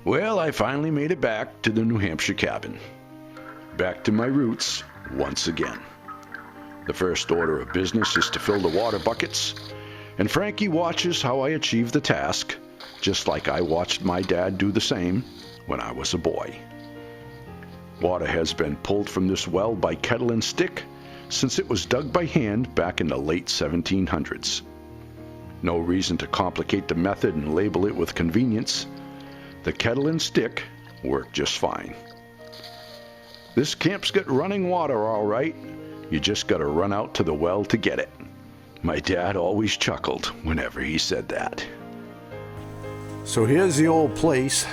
Well, I finally made it back to the New Hampshire cabin. Back to my roots once again. The first order of business is to fill the water buckets, and Frankie watches how I achieve the task, just like I watched my dad do the same when I was a boy. Water has been pulled from this well by kettle and stick since it was dug by hand back in the late 1700s. No reason to complicate the method and label it with convenience. The kettle and stick work just fine. This camp's got running water all right. You just gotta run out to the well to get it. My dad always chuckled whenever he said that. So here's the old place.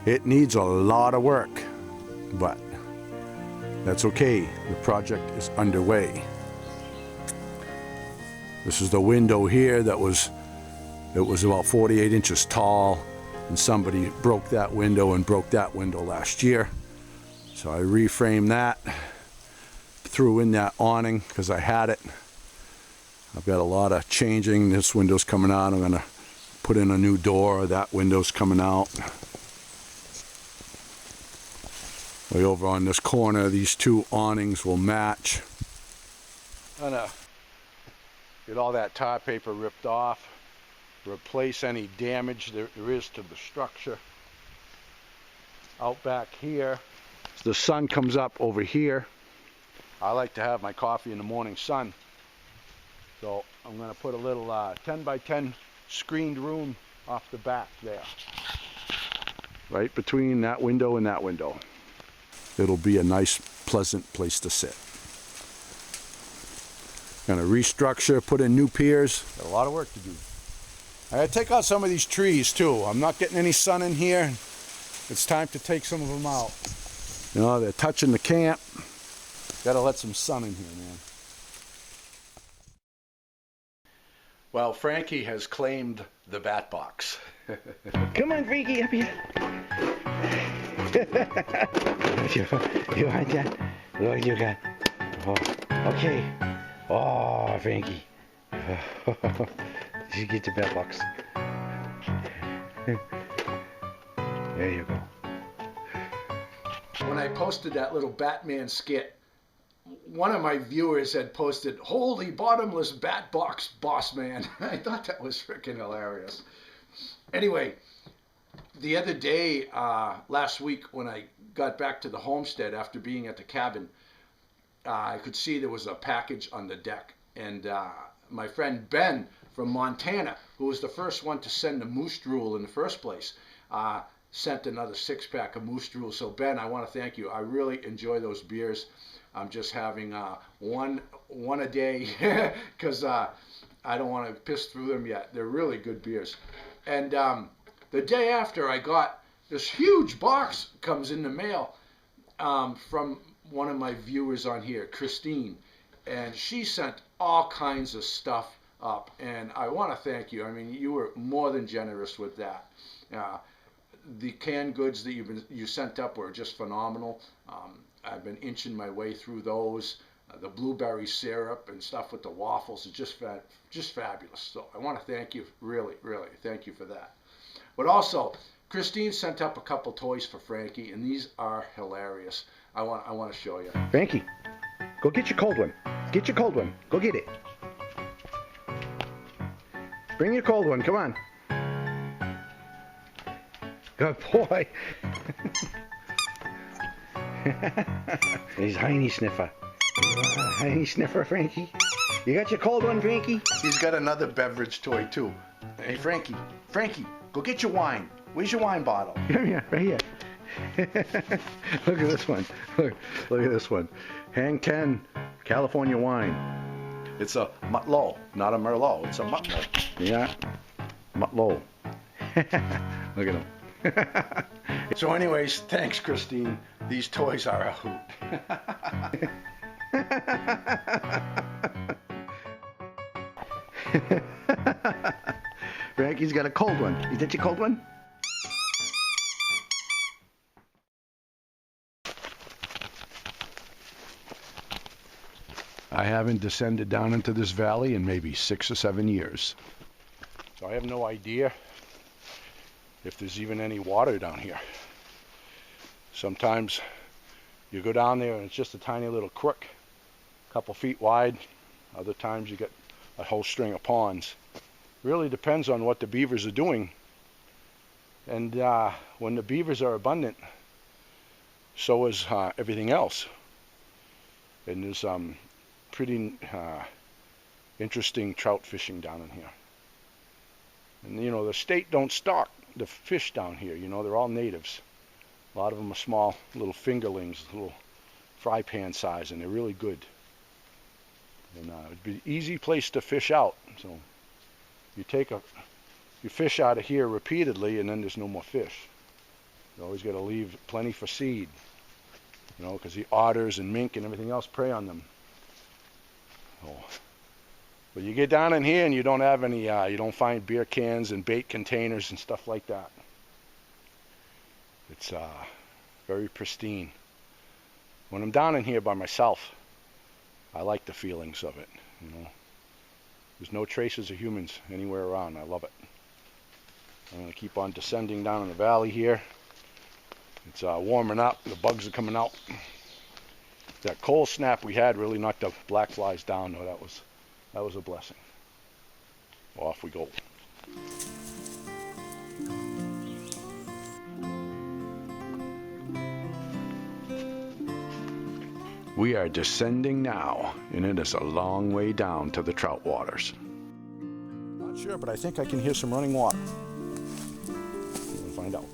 It needs a lot of work, but that's okay. The project is underway. This is the window here it was about 48 inches tall, and somebody broke that window and broke that window last year. So I reframed that, threw in that awning because I had it. I've got a lot of changing. This window's coming out. I'm gonna put in a new door. That window's coming out. Way over on this corner, these two awnings will match. I'm gonna get all that tar paper ripped off, replace any damage there is to the structure. Out back here, the sun comes up over here. I like to have my coffee in the morning sun. So I'm gonna put a little 10 by 10 screened room off the back there. Right between that window and that window. It'll be a nice, pleasant place to sit. Gonna restructure, put in new piers. Got a lot of work to do. I gotta take out some of these trees too. I'm not getting any sun in here. It's time to take some of them out. You know, they're touching the camp. Gotta let some sun in here, man. Well, Frankie has claimed the bat box. Come on, Frankie, up here. You want that? Look, you got. Oh, okay. Oh, Frankie. You get the bat box. There you go. When I posted that little Batman skit, one of my viewers had posted, "Holy bottomless bat box, boss man." I thought that was freaking hilarious. Anyway, the other day, last week, when I got back to the homestead after being at the cabin, I could see there was a package on the deck. And my friend Ben from Montana, who was the first one to send the moose drool in the first place, sent another 6-pack of moose drool. So Ben, I want to thank you. I really enjoy those beers. I'm just having one a day because I don't want to piss through them yet. They're really good beers. And the day after, I got this huge box comes in the mail from one of my viewers on here, Christine, and she sent all kinds of stuff up, and I want to thank you. I mean, you were more than generous with that. The canned goods that you sent up were just phenomenal. I've been inching my way through those. The blueberry syrup and stuff with the waffles is just fabulous. So I want to thank you, really, really thank you for that. But also, Christine sent up a couple toys for Frankie, and these are hilarious. I want to show you. Frankie, go get your cold one. Get your cold one. Go get it. Bring your cold one. Come on. Good boy. He's Heiny Sniffer. Heiny Sniffer, Frankie. You got your cold one, Frankie? He's got another beverage toy too. Hey, Frankie, go get your wine. Where's your wine bottle? Come here, right here. Look at this one. Look at this one. Hang 10, California wine. It's a Mutlot, not a Merlot. It's a Mutlot. Yeah, Mutlot. Look at him. So anyways, thanks, Christine. These toys are a hoot. Frankie's got a cold one. Is that your cold one? I haven't descended down into this valley in maybe 6 or 7 years. So I have no idea if there's even any water down here. Sometimes you go down there and it's just a tiny little crook, a couple feet wide. Other times you get a whole string of ponds. Really depends on what the beavers are doing. And when the beavers are abundant, so is everything else. And there's pretty interesting trout fishing down in here. And you know, the state don't stock the fish down here. You know, they're all natives. A lot of them are small little fingerlings, little fry pan size, and they're really good. And it'd be an easy place to fish out. So you fish out of here repeatedly, and then there's no more fish. You always got to leave plenty for seed, you know, because the otters and mink and everything else prey on them. Oh. But you get down in here and you don't have any, you don't find beer cans and bait containers and stuff like that. It's very pristine. When I'm down in here by myself, I like the feelings of it, you know. There's no traces of humans anywhere around. I love it. I'm going to keep on descending down in the valley here. It's warming up. The bugs are coming out. That cold snap we had really knocked the black flies down, though. That was a blessing. Off we go. We are descending now, and it is a long way down to the trout waters. Not sure, but I think I can hear some running water. We'll find out.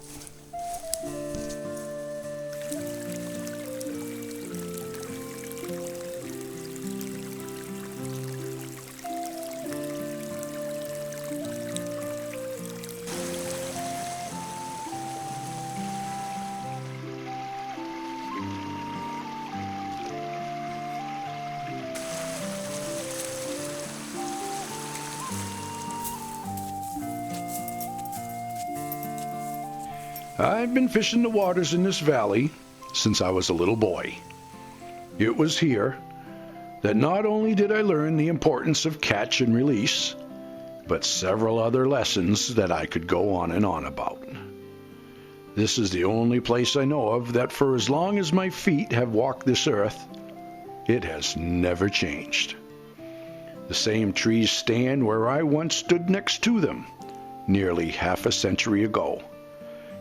I've been fishing the waters in this valley since I was a little boy. It was here that not only did I learn the importance of catch and release, but several other lessons that I could go on and on about. This is the only place I know of that for as long as my feet have walked this earth, it has never changed. The same trees stand where I once stood next to them, nearly half a century ago.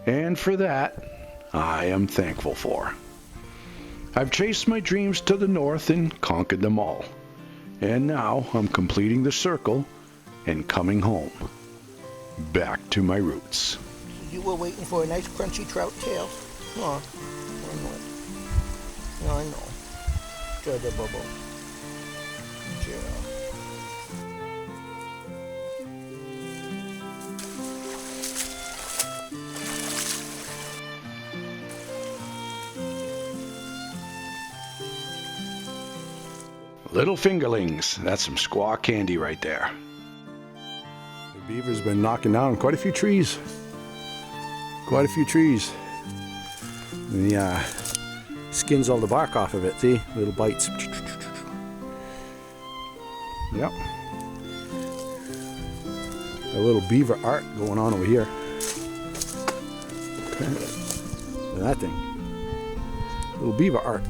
And for that, I am thankful for. I've chased my dreams to the north and conquered them all. And now I'm completing the circle and coming home. Back to my roots. You were waiting for a nice crunchy trout tail. Oh, I know. I know. Enjoy the bubble. Yeah. Little fingerlings, that's some squaw candy right there. The beaver's been knocking down quite a few trees. And he skins all the bark off of it, see? Little bites. Yep. A little beaver art going on over here. Look at that thing. Little beaver art.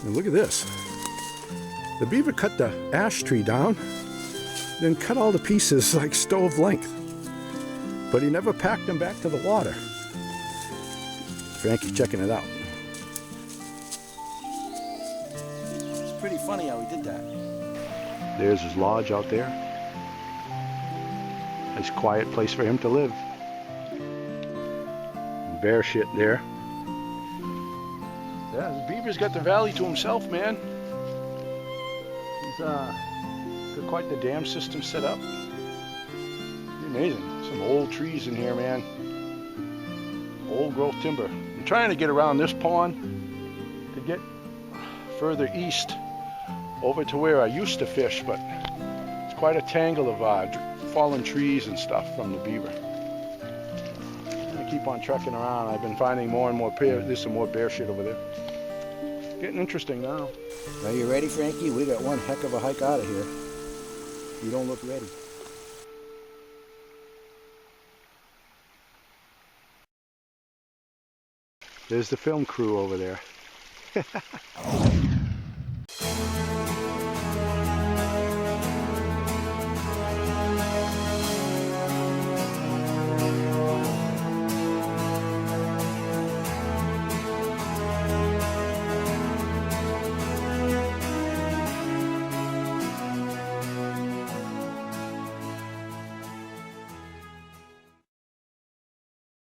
And look at this. The beaver cut the ash tree down, then cut all the pieces like stove length. But he never packed them back to the water. Frankie checking it out. It's pretty funny how he did that. There's his lodge out there. Nice quiet place for him to live. Bear shit there. Yeah, the beaver's got the valley to himself, man. He's got quite the dam system set up. Pretty amazing. Some old trees in here, man. Old growth timber. I'm trying to get around this pond to get further east over to where I used to fish, but it's quite a tangle of fallen trees and stuff from the beaver. I'm gonna keep on trekking around. I've been finding more and more there's some more bear shit over there. Getting interesting now. Are you ready, Frankie? We got one heck of a hike out of here. You don't look ready. There's the film crew over there.